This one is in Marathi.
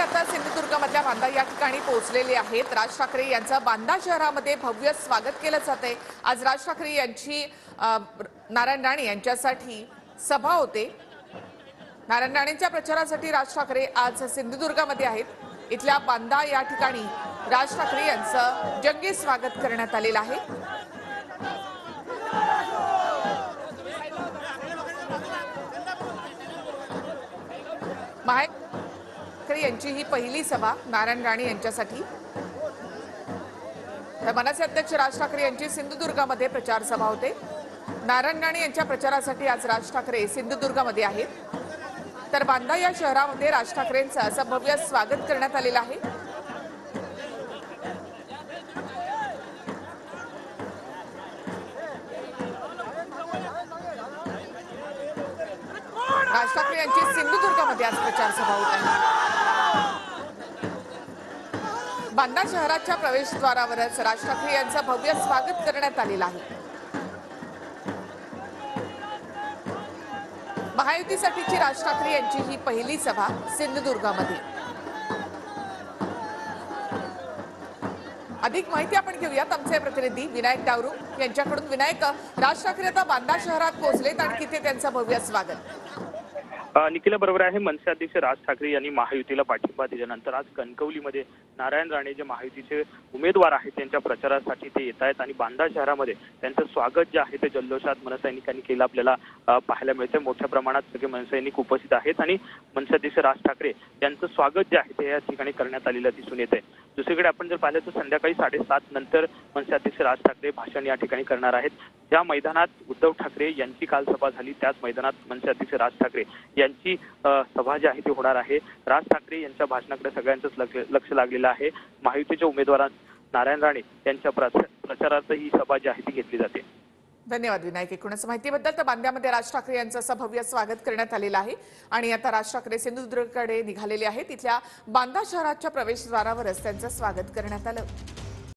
आता सिंधुदुर्गमधल्या बांदा या ठिकाणी पोहोचलेले आहेत। राज ठाकरे यांचं बांदा शहरामध्ये भव्य स्वागत केलं जातंय। आज राज ठाकरे यांची नारायण राणे यांच्यासाठी सभा होते। नारायण राणेंच्या प्रचारासाठी राज ठाकरे आज सिंधुदुर्गमध्ये आहेत। इथल्या बांदा या ठिकाणी राज ठाकरे यांचं जंगी स्वागत करण्यात आलेलं आहे। ठाकरे यांची ही पहिली सभा नारायण राणे यांच्यासाठी। तर मनसे अध्यक्ष राज ठाकरे यांची सिंधुदुर्गमध्ये प्रचार सभा होते। नारायण राणे यांच्या प्रचारासाठी आज राज ठाकरे सिंधुदुर्गमध्ये आहेत। तर बांदा या शहरामध्ये राज ठाकरेंचं असं भव्य स्वागत करण्यात आलेलं आहे। राज ठाकरे यांची सिंधुदुर्गमध्ये आज प्रचार सभा होत आहे। बांदा शहराच्या प्रवेशद्वारावरच राज ठाकरे यांचं भव्य स्वागत करण्यात आलेलं आहे। महायुतीसाठीची राज ठाकरे यांची ही पहिली सभा सिंधुदुर्गमध्ये। अधिक माहिती आपण घेऊयात आमचे प्रतिनिधी विनायक डावरू यांच्याकडून। विनायक, राज ठाकरे आता बांदा शहरात पोहोचलेत आणि तिथे त्यांचं भव्य स्वागत। निखिला बरोबर आहे। मनसे अध्यक्ष राज ठाकरे यांनी महायुतीला पाठिंबा दिल्यानंतर आज कणकवलीमध्ये नारायण राणे जे महायुतीचे उमेदवार आहेत त्यांच्या प्रचारासाठी ते येत आहेत आणि बांदा शहरामध्ये त्यांचं स्वागत जे आहे ते जल्लोषात मनसैनिकांनी केलं आपल्याला पाहायला मिळते। मोठ्या प्रमाणात सगळे मनसैनिक उपस्थित आहेत आणि मनसे अध्यक्ष राज ठाकरे यांचं स्वागत जे आहे ते या ठिकाणी करण्यात आलेलं दिसून येत आहे। दुसरीकडे आपण जर पाहिलं तर संध्याकाळी 7:30 नंतर मनसे अध्यक्ष राज ठाकरे भाषण या ठिकाणी करणार आहेत। ज्या मैदानात उद्धव ठाकरे यांची काल सभा झाली त्याच मैदानात मनसे अध्यक्ष राज ठाकरे यांची सभा जी आहे ती होणार आहे। राज ठाकरे यांच्या भाषणाकडे सगळ्यांचंच लक्ष लागलेलं आहे। महायुतीच्या उमेदवार नारायण राणे यांच्या प्रचारार्थ ही सभा जी आहे ती घेतली जाते। धन्यवाद विनायक। एकूणच माहितीबद्दल। तर बांद्यामध्ये राज ठाकरे यांचं असं भव्य स्वागत करण्यात आलेलं आहे आणि आता राज ठाकरे सिंधुदुर्गकडे निघालेले आहेत। तिथल्या बांदा शहराच्या प्रवेशद्वारावरच त्यांचं स्वागत करण्यात आलं।